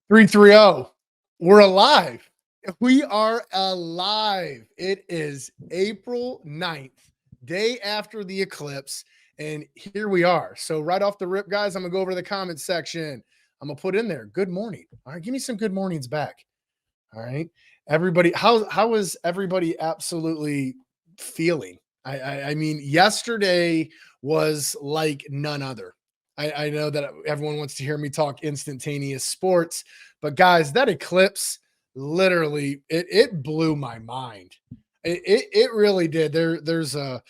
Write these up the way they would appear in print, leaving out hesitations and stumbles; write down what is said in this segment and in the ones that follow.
Three three zero. We're alive. We are alive. It is April 9th, day after the eclipse, and here we are. So right off the rip, guys, I'm gonna go over to the comments section. I'm gonna put in there, good morning. All right, give me some good mornings back. All right. Everybody, how is everybody absolutely feeling? I mean, yesterday was like none other. I know that everyone wants to hear me talk instantaneous sports, but guys, that eclipse literally it blew my mind. It really did. There's a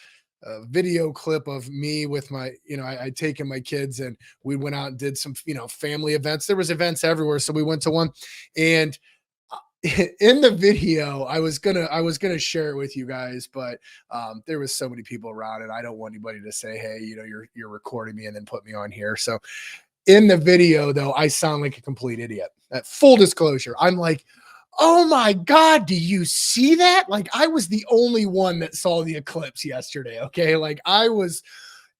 video clip of me with my, I'd taken my kids and we went out and did some, family events. There was events everywhere. So we went to one, and in the video, I was gonna share it with you guys, but there was so many people around, and I don't want anybody to say, "Hey, you're recording me and then put me on here." So in the video, though, I sound like a complete idiot. At full disclosure, I'm like, "Oh my god, do you see that?" Like I was the only one that saw the eclipse yesterday. Okay, like I was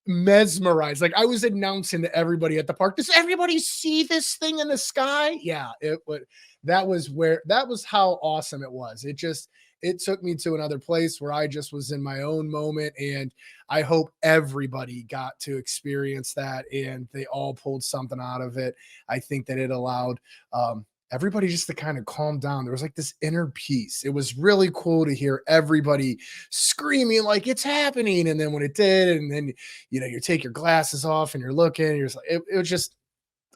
mesmerized. Like I was announcing to everybody at the park, does everybody see this thing in the sky? Yeah, it would. That was how awesome it was. It took me to another place where I just was in my own moment. And I hope everybody got to experience that and they all pulled something out of it. I think that it allowed everybody just to kind of calm down. There was like this inner peace. It was really cool to hear everybody screaming like it's happening. And then when it did, and then you take your glasses off and you're looking, and you're just like, it was just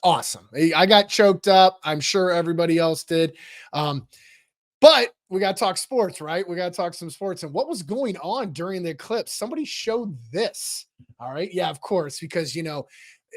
awesome. I got choked up. I'm sure everybody else did. But we got to talk sports, right? We got to talk some sports. And what was going on during the eclipse? Somebody showed this. All right. Yeah, of course, because,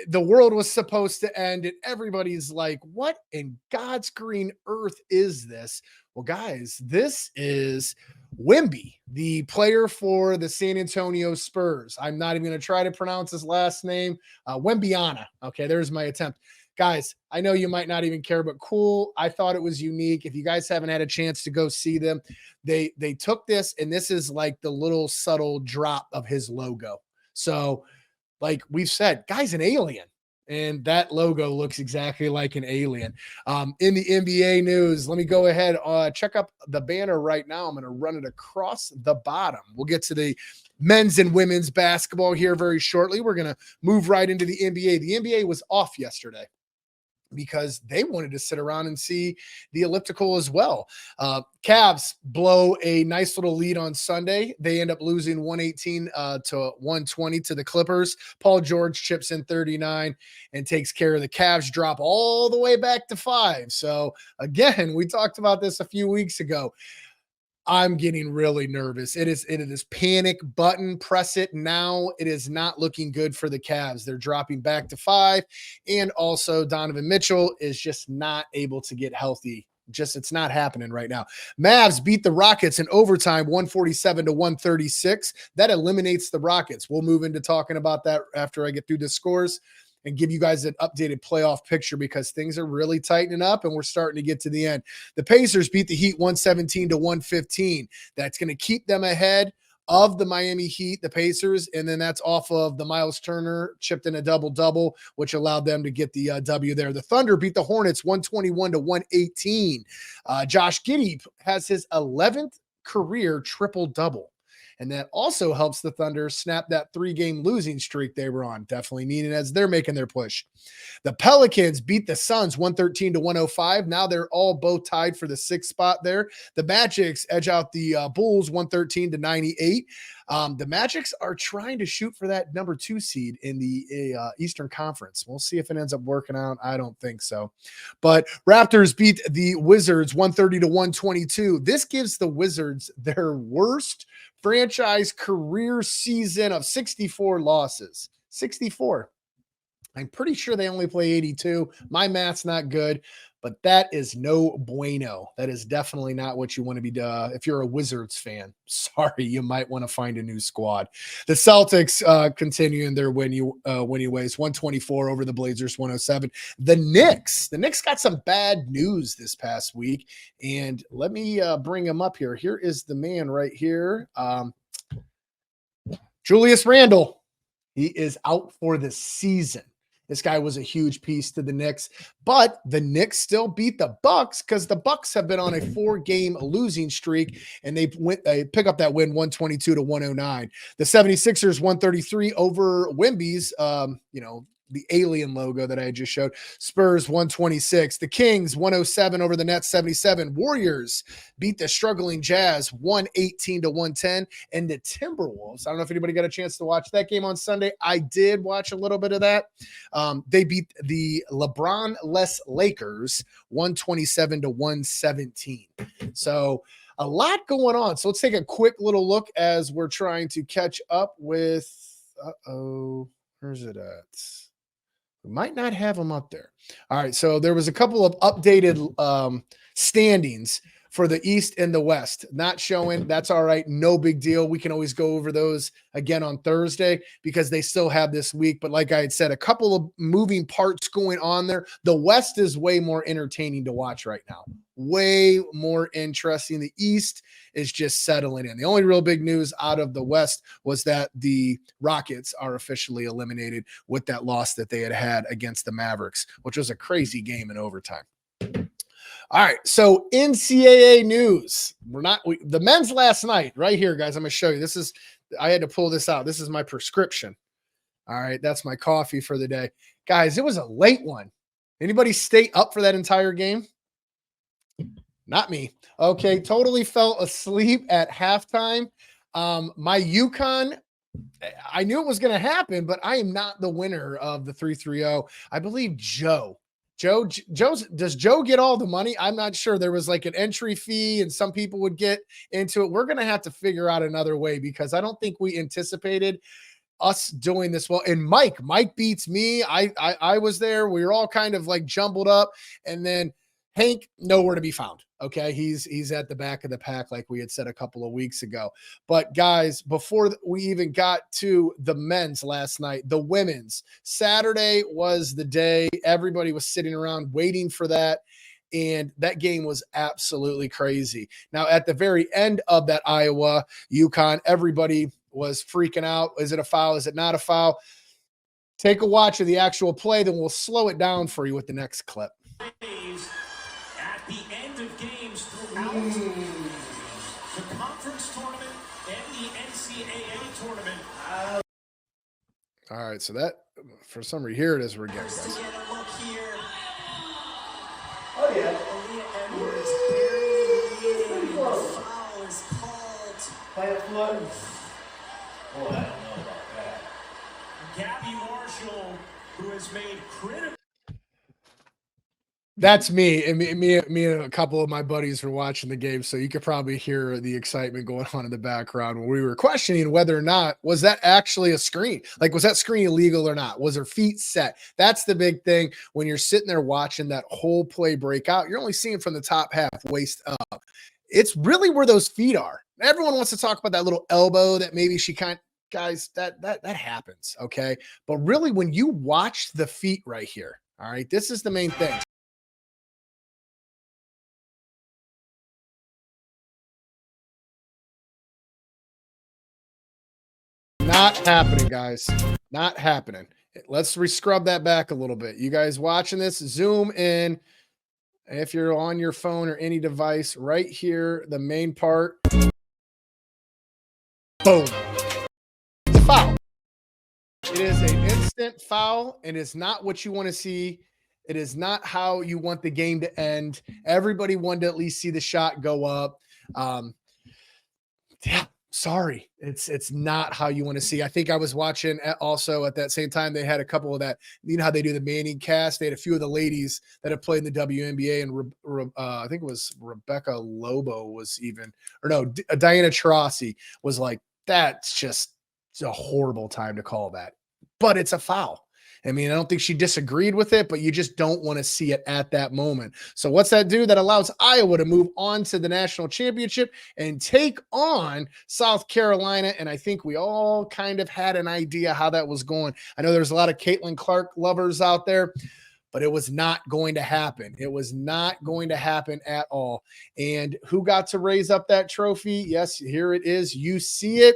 the world was supposed to end, and everybody's like, what in God's green earth is this? Well, guys, this is Wimby, the player for the San Antonio Spurs. I'm not even going to try to pronounce his last name. Wembyana. Okay, there's my attempt. Guys, I know you might not even care, but cool. I thought it was unique. If you guys haven't had a chance to go see them, they took this, and this is like the little subtle drop of his logo. So, like we've said, guy's an alien. And that logo looks exactly like an alien. In the NBA news, let me go ahead, check up the banner right now. I'm going to run it across the bottom. We'll get to the men's and women's basketball here very shortly. We're going to move right into the NBA. The NBA was off yesterday because they wanted to sit around and see the elliptical as well. Cavs blow a nice little lead on Sunday. They end up losing 118 to 120 to the Clippers. Paul George chips in 39 and takes care of the Cavs, drop all the way back to 5. So again, we talked about this a few weeks ago. I'm getting really nervous. It is panic button. Press it now. It is not looking good for the Cavs. They're dropping back to 5. And also Donovan Mitchell is just not able to get healthy. It's not happening right now. Mavs beat the Rockets in overtime, 147 to 136. That eliminates the Rockets. We'll move into talking about that after I get through the scores and give you guys an updated playoff picture, because things are really tightening up and we're starting to get to the end. The Pacers beat the Heat 117 to 115. That's going to keep them ahead of the Miami Heat, the Pacers, and then that's off of the Miles Turner chipped in a double-double, which allowed them to get the W there. The Thunder beat the Hornets 121 to 118. Josh Giddey has his 11th career triple-double. And that also helps the Thunder snap that 3-game losing streak they were on. Definitely needed as they're making their push. The Pelicans beat the Suns 113 to 105. Now they're all both tied for the 6th spot there. The Magics edge out the Bulls 113 to 98. The Magics are trying to shoot for that number 2 seed in the Eastern Conference. We'll see if it ends up working out. I don't think so. But Raptors beat the Wizards 130 to 122. This gives the Wizards their worst franchise career season of 64 losses. 64. I'm pretty sure they only play 82. My math's not good, but that is no bueno. That is definitely not what you want to be doing. If you're a Wizards fan, sorry, you might want to find a new squad. The Celtics continuing their winning ways, 124 over the Blazers, 107. The Knicks got some bad news this past week, and let me bring him up here. Here is the man right here. Julius Randle, he is out for the season. This guy was a huge piece to the Knicks, but the Knicks still beat the Bucks because the Bucks have been on a 4-game losing streak, and they pick up that win 122-109. The 76ers 133 over Wemby's, the alien logo that I just showed. Spurs 126. The Kings 107 over the Nets 77. Warriors beat the struggling Jazz 118-110. And the Timberwolves, I don't know if anybody got a chance to watch that game on Sunday. I did watch a little bit of that. They beat the LeBron-less Lakers 127-117. So a lot going on. So let's take a quick little look as we're trying to catch up with, where's it at? We might not have them up there. All right. So there was a couple of updated standings for the East and the West not showing. That's all right. No big deal. We can always go over those again on Thursday because they still have this week. But like I had said, a couple of moving parts going on there. The West is way more entertaining to watch right now. Way more interesting. The East is just settling in. The only real big news out of the West was that the Rockets are officially eliminated with that loss that they had against the Mavericks, which was a crazy game in overtime. All right, so NCAA news. The men's last night, right here, guys. I'm going to show you. I had to pull this out. This is my prescription. All right, that's my coffee for the day. Guys, it was a late one. Anybody stay up for that entire game? Not me. Okay, totally fell asleep at halftime. My UCONN, I knew it was going to happen, but I am not the winner of the 330. I believe Joe. Does Joe get all the money? I'm not sure. There was like an entry fee and some people would get into it. We're going to have to figure out another way because I don't think we anticipated us doing this well. And Mike beats me. I was there. We were all kind of like jumbled up, and then Hank, nowhere to be found. Okay. He's at the back of the pack, like we had said a couple of weeks ago. But guys, before we even got to the men's last night, the women's, Saturday was the day. Everybody was sitting around waiting for that. And that game was absolutely crazy. Now, at the very end of that Iowa UConn, everybody was freaking out. Is it a foul? Is it not a foul? Take a watch of the actual play, then we'll slow it down for you with the next clip. At the end of games throughout the conference tournament and the NCAA tournament. All right, so that, for some reason, here it is. We're getting, guys. To get a look here. Oh, yeah. Edwards barely foul is called. Plant flood. Oh, I don't know about that. Gabby Marshall, who has made critical. That's me. And me and a couple of my buddies were watching the game, so you could probably hear the excitement going on in the background when we were questioning whether or not was that actually a screen. Like, was that screen illegal or not? Was her feet set? That's the big thing when you're sitting there watching that whole play break out. You're only seeing from the top half, waist up. It's really where those feet are. Everyone wants to talk about that little elbow that maybe she guys, that happens, okay? But really, when you watch the feet right here, all right, this is the main thing. Not happening, guys. Not happening. Let's rescrub that back a little bit. You guys watching this, zoom in. If you're on your phone or any device, right here, the main part. Boom. It's a foul. It is an instant foul, and it's not what you want to see. It is not how you want the game to end. Everybody wanted to at least see the shot go up. Yeah. Sorry, it's not how you want to see. I think I was watching also at that same time. They had a couple of that. You know how they do the Manning cast. They had a few of the ladies that have played in the WNBA, and I think it was Rebecca Lobo was even, or no, Diana Taurasi was like, that's just a horrible time to call that, but it's a foul. I mean, I don't think she disagreed with it, but you just don't want to see it at that moment. So what's that do? That allows Iowa to move on to the national championship and take on South Carolina. And I think we all kind of had an idea how that was going. I know there's a lot of Caitlin Clark lovers out there, but it was not going to happen. It was not going to happen at all. And who got to raise up that trophy? Yes, here it is. You see it.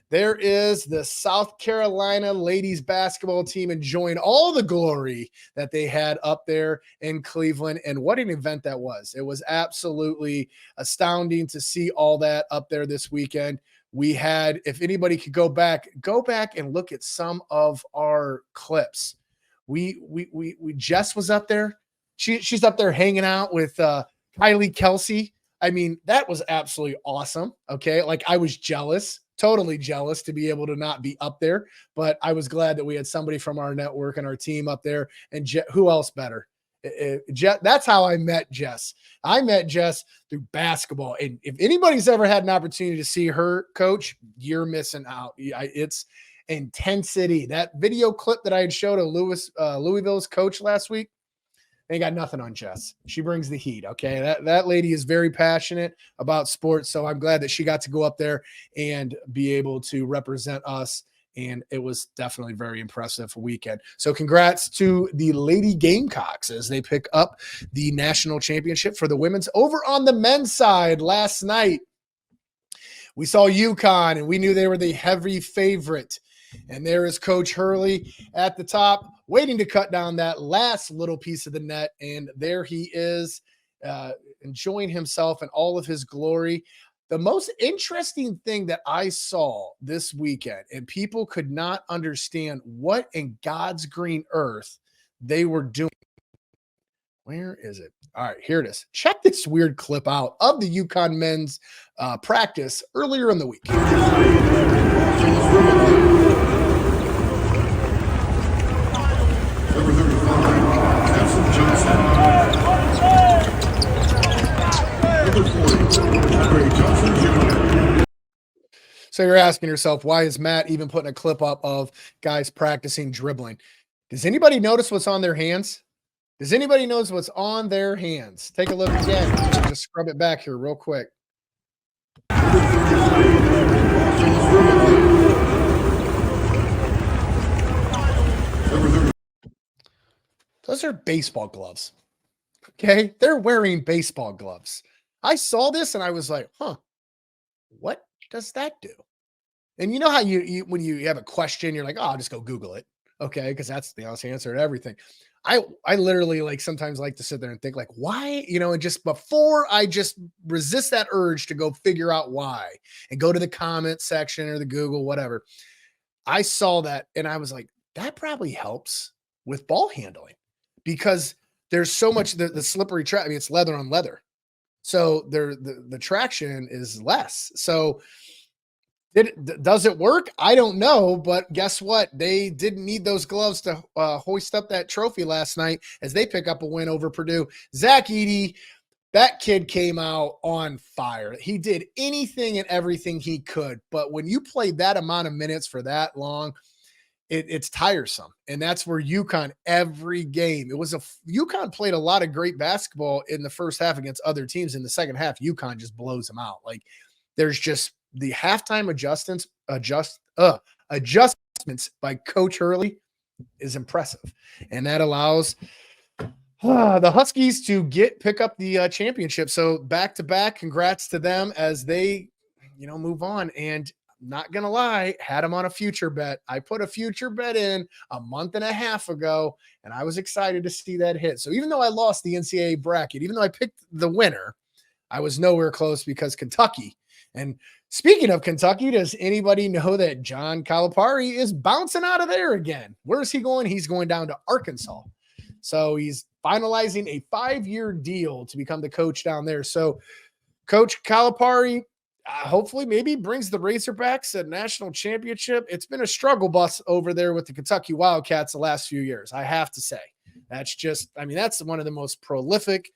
There is the South Carolina ladies basketball team enjoying all the glory that they had up there in Cleveland. And what an event that was. It was absolutely astounding to see all that up there this weekend. We had, if anybody could go back and look at some of our clips. We Jess was up there. She's up there hanging out with Kylie Kelsey. I mean, that was absolutely awesome. Okay. Like, I was jealous, totally jealous to be able to not be up there, but I was glad that we had somebody from our network and our team up there. And who else better? That's how I met Jess. I met Jess through basketball. And if anybody's ever had an opportunity to see her coach, you're missing out. It's intensity. That video clip that I had showed of Louisville's coach last week, ain't got nothing on Jess. She brings the heat. Okay. That lady is very passionate about sports. So I'm glad that she got to go up there and be able to represent us. And it was definitely very impressive weekend. So congrats to the Lady Gamecocks as they pick up the national championship for the women's. Over on the men's side last night, we saw UConn and we knew they were the heavy favorite. And there is Coach Hurley at the top, waiting to cut down that last little piece of the net. And there he is, enjoying himself in all of his glory. The most interesting thing that I saw this weekend, and people could not understand what in God's green earth they were doing. Where is it? All right, here it is. Check this weird clip out of the UConn men's practice earlier in the week. So you're asking yourself, why is Matt even putting a clip up of guys practicing dribbling? Does anybody notice what's on their hands? Does anybody notice what's on their hands? Take a look again. Just scrub it back here real quick. Those are baseball gloves. Okay. They're wearing baseball gloves. I saw this and I was like, what does that do? And you know how you when you have a question, you're like, oh, I'll just go Google it. Okay. Because that's the honest answer to everything. I literally like sometimes like to sit there and think like, why, and just before I just resist that urge to go figure out why and go to the comment section or the Google, whatever. I saw that and I was like, that probably helps with ball handling because there's so much the slippery track. I mean, it's leather on leather. So the traction is less. So does it work? I don't know, but guess what? They didn't need those gloves to hoist up that trophy last night as they pick up a win over Purdue. Zach Edey, that kid came out on fire. He did anything and everything he could, but when you play that amount of minutes for that long, it's tiresome. And that's where UConn every game. UConn played a lot of great basketball in the first half against other teams. In the second half, UConn just blows them out. Like there's just the halftime adjustments by Coach Hurley is impressive. And that allows the Huskies to pick up the championship. So back to back, congrats to them as they, move on. And not going to lie, had them on a future bet. I put a future bet in a month and a half ago, and I was excited to see that hit. So even though I lost the NCAA bracket, even though I picked the winner, I was nowhere close because Kentucky. And speaking of Kentucky, does anybody know that John Calipari is bouncing out of there again? Where's he going? He's going down to Arkansas. So he's finalizing a 5-year deal to become the coach down there. So Coach Calipari, hopefully maybe brings the Razorbacks a national championship. It's been a struggle bus over there with the Kentucky Wildcats the last few years, I have to say. That's one of the most prolific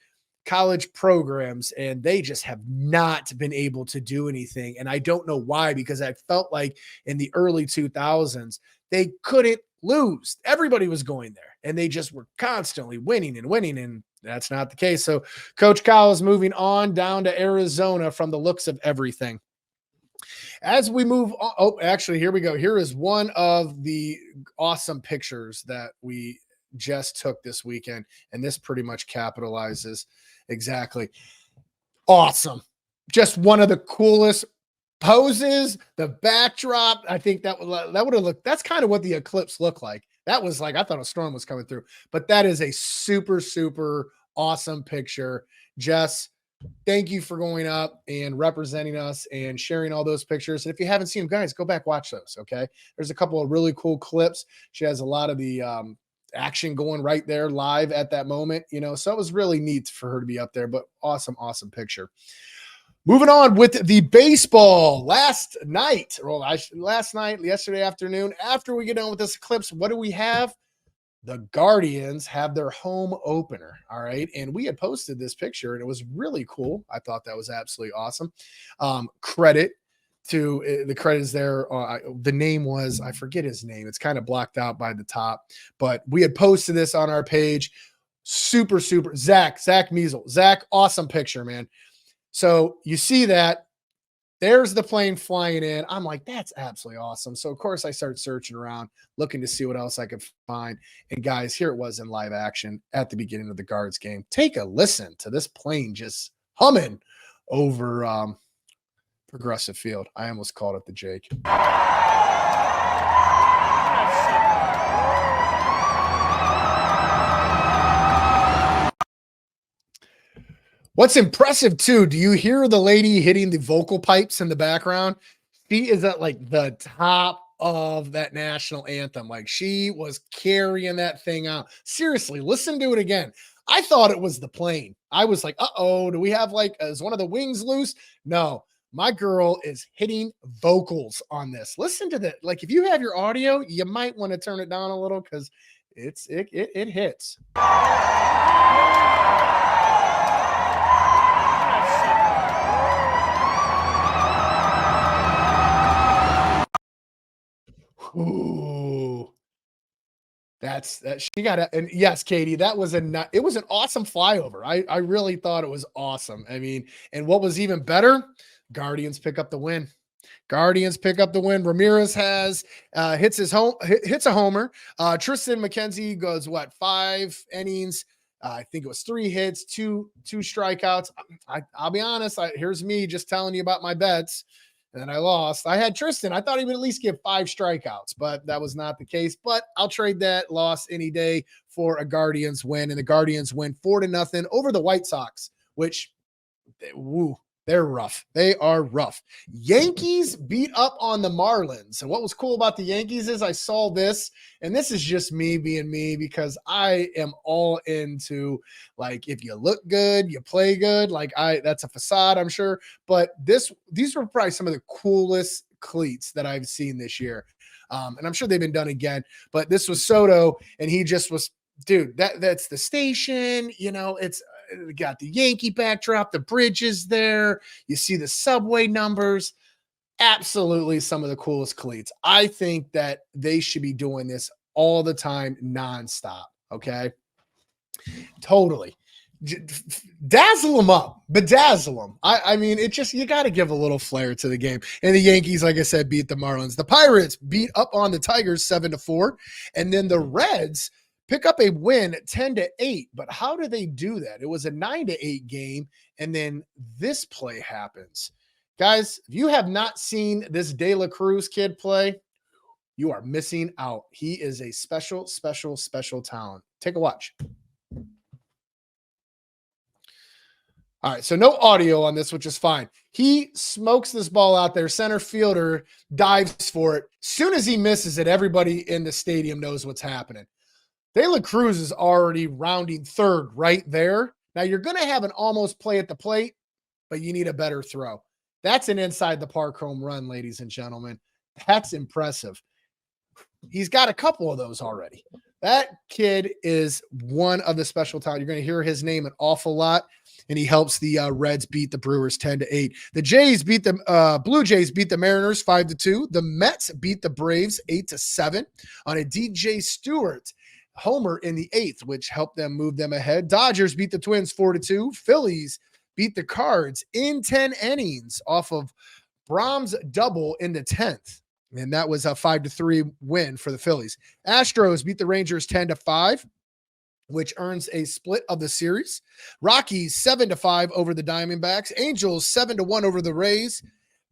college programs, and they just have not been able to do anything. And I don't know why, because I felt like in the early 2000s, they couldn't lose. Everybody was going there, and they just were constantly winning, and that's not the case. So Coach Kyle is moving on down to Arizona from the looks of everything. As we move on, actually, here we go. Here is one of the awesome pictures that we just took this weekend, and this pretty much capitalizes exactly. Awesome. Just one of the coolest poses, the backdrop. I think that would have looked, that's kind of what the eclipse looked like. That was like, I thought a storm was coming through, but that is a super, super awesome picture. Jess, thank you for going up and representing us and sharing all those pictures. And if you haven't seen them, guys, go back, watch those. Okay. There's a couple of really cool clips. She has a lot of the action going right there live at that moment, so it was really neat for her to be up there, but awesome, awesome picture. Moving on with the baseball yesterday afternoon, after we get done with this eclipse, what do we have? The Guardians have their home opener. All right. And we had posted this picture and it was really cool. I thought that was absolutely awesome. Credit to the credit is there. The name was, I forget his name. It's kind of blocked out by the top, but we had posted this on our page. Super, super Zach Measle. Zach, awesome picture, man. So you see that there's the plane flying in. I'm like, that's absolutely awesome. So of course I started searching around, looking to see what else I could find. And guys, here it was in live action at the beginning of the Guards game. Take a listen to this plane just humming over Progressive Field. I almost called it the Jake. What's impressive too, do you hear the lady hitting the vocal pipes in the background? She is at like the top of that national anthem. Like she was carrying that thing out. Seriously, listen to it again. I thought it was the plane. I was like, uh-oh, do we have like, is one of the wings loose? No, my girl is hitting vocals on this. Listen to that. Like if you have your audio, you might want to turn it down a little because it hits. Ooh, that's that. She got it. And yes, Katie, it was an awesome flyover. I really thought it was awesome. I mean, and what was even better, Guardians pick up the win. Ramirez hits a homer. Tristan McKenzie goes 5 innings. I think it was 3 hits, two strikeouts. I'll be honest. Here's me just telling you about my bets. And I lost. I had Tristan. I thought he would at least give 5 strikeouts, but that was not the case. But I'll trade that loss any day for a Guardians win. And the Guardians win 4-0 over the White Sox, which, they're rough. They are rough. Yankees beat up on the Marlins. And what was cool about the Yankees is I saw this, and this is just me being me because I am all into, like, if you look good, you play good. Like that's a facade, I'm sure. But these were probably some of the coolest cleats that I've seen this year. And I'm sure they've been done again. But this was Soto, and he just was, dude, that's the station. It's got the Yankee backdrop, the bridge is there. You see the subway numbers. Absolutely some of the coolest cleats. I think that they should be doing this all the time, nonstop. Okay. Totally. Dazzle them up, bedazzle them. I mean, it just, you got to give a little flair to the game. And the Yankees, like I said, beat the Marlins. The Pirates beat up on the Tigers 7-4. And then the Reds pick up a win 10-8. But how do they do that? It was a 9-8 game. And then this play happens. Guys, if you have not seen this De La Cruz kid play, you are missing out. He is a special, special, special talent. Take a watch. All right, so no audio on this, which is fine. He smokes this ball out there. Center fielder dives for it. Soon as he misses it, everybody in the stadium knows what's happening. De La Cruz is already rounding third right there. Now, you're going to have an almost play at the plate, but you need a better throw. That's an inside the park home run, ladies and gentlemen. That's impressive. He's got a couple of those already. That kid is one of the special talent. You're going to hear his name an awful lot, and he helps the Reds beat the Brewers 10-8. The Jays beat the Blue Jays beat the Mariners 5-2. The Mets beat the Braves 8-7 on a DJ Stewart homer in the 8th, which helped them move them ahead. Dodgers beat the Twins 4-2. Phillies beat the Cards in 10 innings off of Brahms' double in the 10th. And that was a 5-3 win for the Phillies. Astros beat the Rangers 10-5, which earns a split of the series. Rockies 7-5 over the Diamondbacks. Angels 7-1 over the Rays.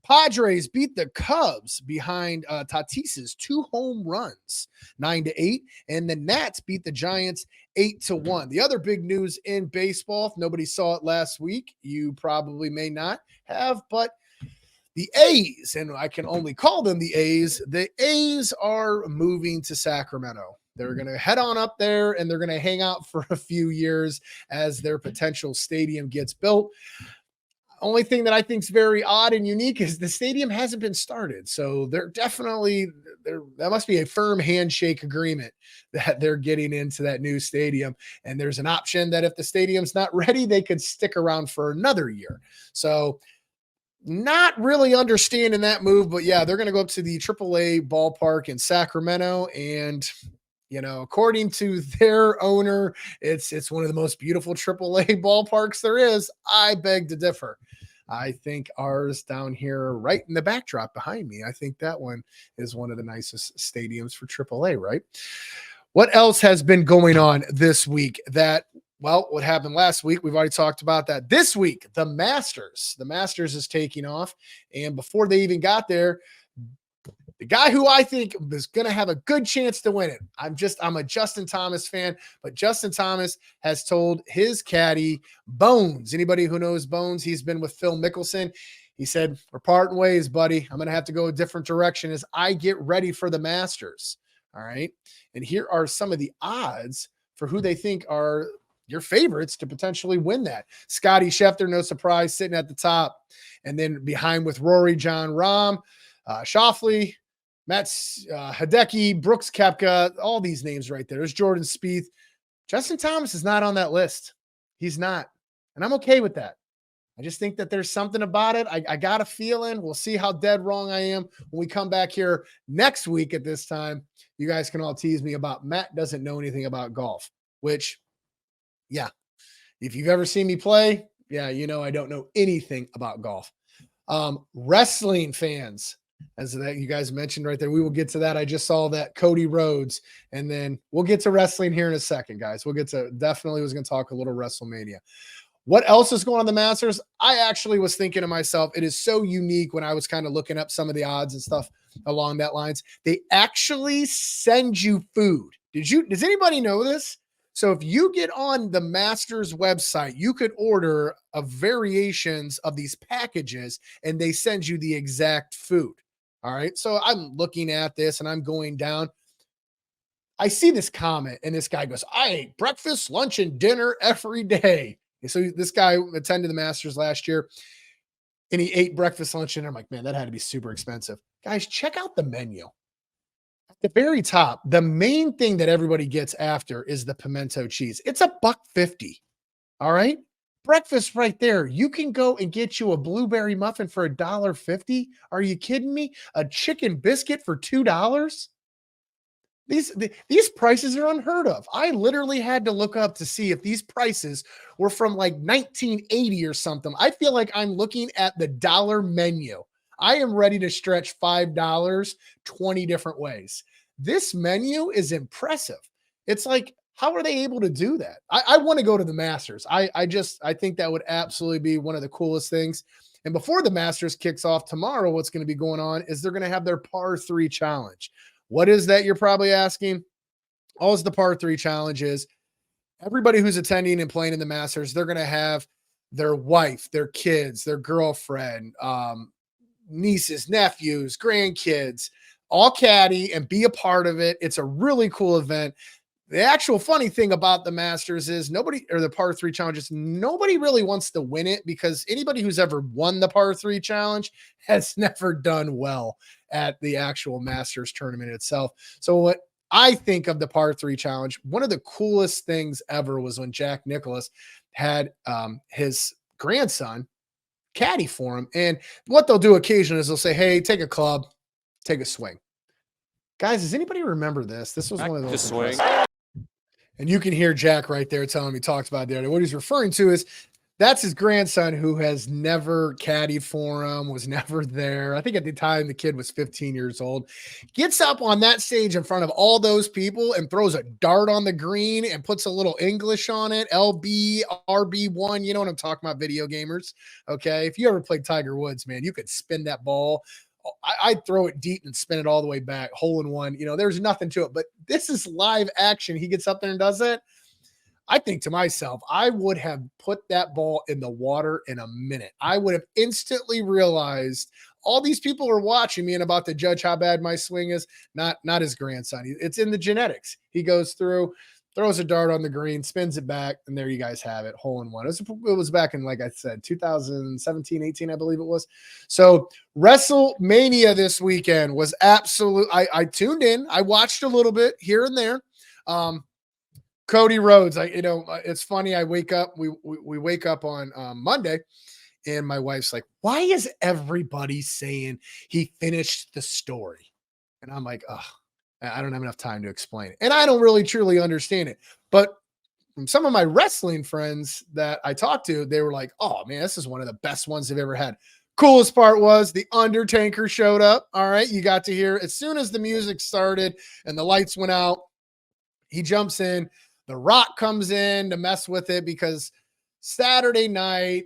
Padres beat the Cubs behind Tatis's 2 home runs, 9-8, and the Nats beat the Giants 8-1. The other big news in baseball, if nobody saw it last week, you probably may not have, but the A's, and I can only call them the A's are moving to Sacramento. They're going to head on up there and they're going to hang out for a few years as their potential stadium gets built. Only thing that I think is very odd and unique is the stadium hasn't been started. So they're definitely that must be a firm handshake agreement that they're getting into that new stadium. And there's an option that if the stadium's not ready, they could stick around for another year. So not really understanding that move, but yeah, they're going to go up to the AAA ballpark in Sacramento. And, you know, according to their owner, it's one of the most beautiful AAA ballparks there is. I beg to differ. I think ours down here, right in the backdrop behind me, I think that one is one of the nicest stadiums for AAA, right? What else has been going on this week what happened last week? We've already talked about that. This week, the Masters is taking off. And before they even got there, the guy who I think is going to have a good chance to win it. I'm a Justin Thomas fan, but Justin Thomas has told his caddy, Bones. Anybody who knows Bones, he's been with Phil Mickelson. He said, we're parting ways, buddy. I'm going to have to go a different direction as I get ready for the Masters. All right. And here are some of the odds for who they think are your favorites to potentially win that. Scotty Scheffler, no surprise, sitting at the top. And then behind with Rory, John Rahm, Schauffele, Matt Hideki, Brooks Koepka, all these names right there. There's Jordan Spieth. Justin Thomas is not on that list. He's not. And I'm okay with that. I just think that there's something about it. I got a feeling. We'll see how dead wrong I am when we come back here next week at this time. You guys can all tease me about Matt doesn't know anything about golf, which, yeah, if you've ever seen me play, yeah, you know I don't know anything about golf. Wrestling fans, as that you guys mentioned right there, we will get to that. I just saw that Cody Rhodes, and then we'll get to wrestling here in a second, guys. We'll get to definitely was going to talk a little WrestleMania. What else is going on the Masters? I actually was thinking to myself, it is so unique when I was kind of looking up some of the odds and stuff along that lines. They actually send you food. Does anybody know this? So if you get on the Masters website, you could order variations of these packages and they send you the exact food. All right. So I'm looking at this and I'm going down. I see this comment and this guy goes, I ate breakfast, lunch, and dinner every day. And so this guy attended the Masters last year and he ate breakfast, lunch, and I'm like, man, that had to be super expensive. Guys, check out the menu. At the very top, the main thing that everybody gets after is the pimento cheese. It's $1.50. All right. Breakfast right there. You can go and get you a blueberry muffin for $1.50. Are you kidding me? A chicken biscuit for $2. These prices are unheard of. I literally had to look up to see if these prices were from like 1980 or something. I feel like I'm looking at the dollar menu. I am ready to stretch $5 20 different ways. This menu is impressive. It's like, how are they able to do that? I want to go to the Masters. I think that would absolutely be one of the coolest things. And before the Masters kicks off tomorrow, what's going to be going on is they're going to have their par 3 challenge. What is that? You're probably asking. All the par 3 challenge is everybody who's attending and playing in the Masters, they're going to have their wife, their kids, their girlfriend, nieces, nephews, grandkids, all caddy and be a part of it. It's a really cool event. The actual funny thing about the Masters is the par 3 challenges, nobody really wants to win it because anybody who's ever won the par 3 challenge has never done well at the actual Masters tournament itself. So what I think of the par 3 challenge, one of the coolest things ever was when Jack Nicklaus had his grandson caddy for him. And what they'll do occasionally is they'll say, hey, take a club, take a swing. Guys, does anybody remember this? This was one of those swing. And you can hear Jack right there telling me, talks about there. What he's referring to is That's his grandson who has never caddied for him, was never there. I think at the time the kid was 15 years old. Gets up on that stage in front of all those people and throws a dart on the green and puts a little English on it. LB, RB1. You know what I'm talking about, video gamers. Okay. If you ever played Tiger Woods, man, you could spin that ball. I'd throw it deep and spin it all the way back. Hole in one. You know, there's nothing to it. But this is live action. He gets up there and does it. I think to myself, I would have put that ball in the water in a minute. I would have instantly realized all these people are watching me and about to judge how bad my swing is. Not his grandson. It's in the genetics. He goes through, throws a dart on the green, spins it back, and there you guys have it. Hole in one. It was back in, like I said, 2017, 18, I believe it was. So WrestleMania this weekend was absolute. I tuned in. I watched a little bit here and there. Cody Rhodes, it's funny. I wake up, we wake up on Monday, and my wife's like, why is everybody saying he finished the story? And I'm like, oh, I don't have enough time to explain it. And I don't really truly understand it. But from some of my wrestling friends that I talked to, they were like, oh man, this is one of the best ones they've ever had. Coolest part was the Undertaker showed up. All right. You got to hear as soon as the music started and the lights went out, he jumps in. The Rock comes in to mess with it because Saturday night,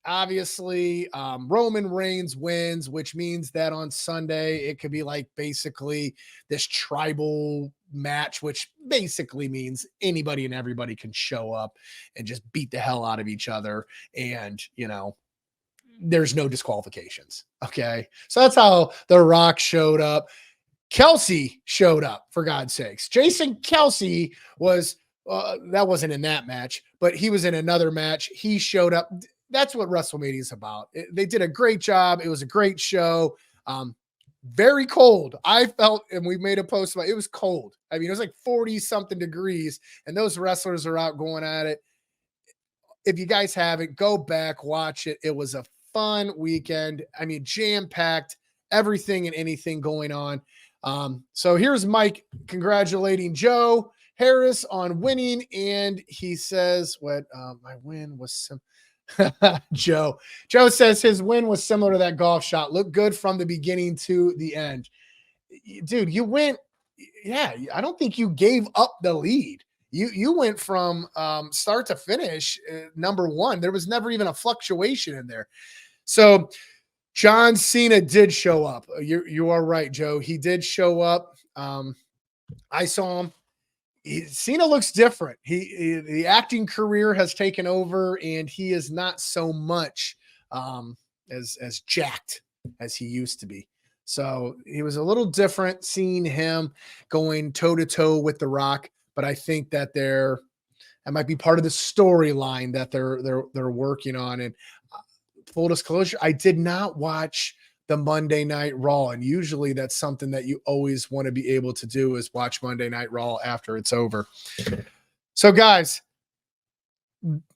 obviously, Roman Reigns wins, which means that on Sunday, it could be like basically this tribal match, which basically means anybody and everybody can show up and just beat the hell out of each other. And, there's no disqualifications. Okay. So that's how The Rock showed up. Kelsey showed up, for God's sakes. Jason Kelsey was that wasn't in that match, but he was in another match. He showed up. That's what WrestleMania is about. They did a great job. It was a great show. Very cold. I felt, and we made a post about it, was cold. I mean, it was like 40 something degrees, and those wrestlers are out going at it. If you guys haven't, go back, watch it. It was a fun weekend. I mean, jam-packed, everything and anything going on. So here's Mike congratulating Joe Harris on winning, and he says what my win was Joe says his win was similar to that golf shot. Looked good from the beginning to the end. Dude, you went, yeah, I don't think you gave up the lead. You went from start to finish number one. There was never even a fluctuation in there. So John Cena did show up. You are right, Joe. He did show up. I saw him. Cena looks different. The acting career has taken over, and he is not so much as jacked as he used to be. So he was a little different seeing him going toe to toe with The Rock. But I think that that might be part of the storyline that they're working on. And full disclosure, I did not watch the Monday Night Raw. And usually that's something that you always want to be able to do, is watch Monday Night Raw after it's over. So guys,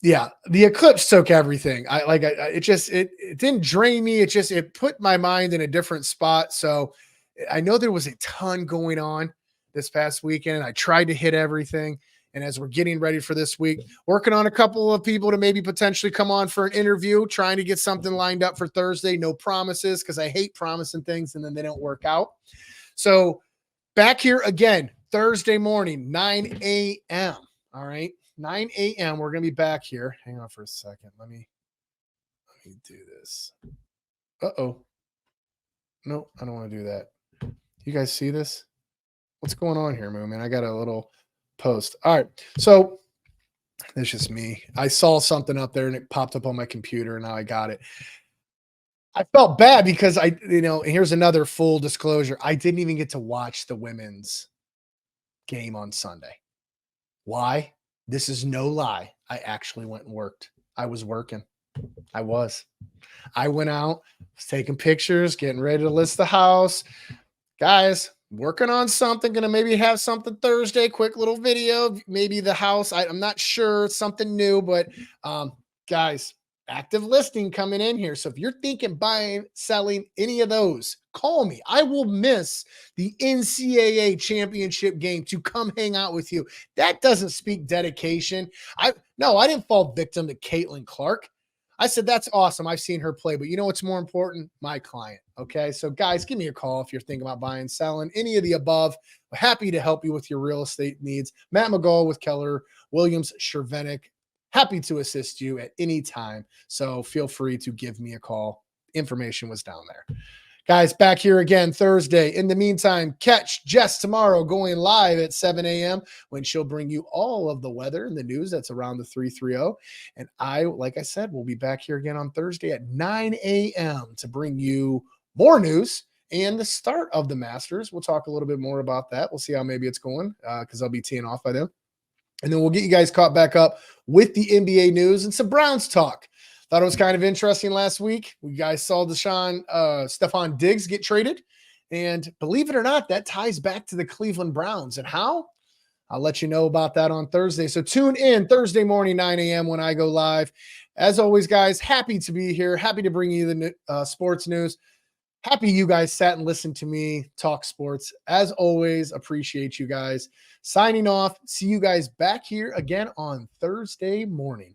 yeah, the eclipse took everything. It didn't drain me. It put my mind in a different spot. So I know there was a ton going on this past weekend. I tried to hit everything. And as we're getting ready for this week, working on a couple of people to maybe potentially come on for an interview, trying to get something lined up for Thursday. No promises, because I hate promising things and then they don't work out. So back here again, Thursday morning, 9 a.m. All right, 9 a.m. We're going to be back here. Hang on for a second. Let me do this. Uh-oh. No, I don't want to do that. You guys see this? What's going on here, man? I got a little post. All right. So it's just me. I saw something up there and it popped up on my computer, and now I got it. I felt bad because here's another full disclosure. I didn't even get to watch the women's game on Sunday. Why? This is no lie. I actually went and worked. I was working. I went out, was taking pictures, getting ready to list the house. Guys, working on something, gonna maybe have something Thursday, quick little video, maybe the house. I'm not sure, it's something new, but guys, active listing coming in here. So if you're thinking buying, selling any of those, call me. I will miss the NCAA championship game to come hang out with you. That doesn't speak dedication. I didn't fall victim to Caitlin Clark. I said, that's awesome. I've seen her play, but you know what's more important? My client. Okay. So, guys, give me a call if you're thinking about buying, selling, any of the above. We're happy to help you with your real estate needs. Matt McGall with Keller Williams Shervenick. Happy to assist you at any time. So, feel free to give me a call. Information was down there. Guys, back here again Thursday. In the meantime, catch Jess tomorrow going live at 7 a.m. when she'll bring you all of the weather and the news that's around the 330. And I, like I said, will be back here again on Thursday at 9 a.m. to bring you more news and the start of the Masters. We'll talk a little bit more about that. We'll see how maybe it's going because I'll be teeing off by then. And then we'll get you guys caught back up with the NBA news and some Browns talk. Thought it was kind of interesting last week. We guys saw Stephon Diggs get traded. And believe it or not, that ties back to the Cleveland Browns. And how? I'll let you know about that on Thursday. So tune in Thursday morning, 9 a.m. when I go live. As always, guys, happy to be here. Happy to bring you the sports news. Happy you guys sat and listened to me talk sports. As always, appreciate you guys. Signing off. See you guys back here again on Thursday morning.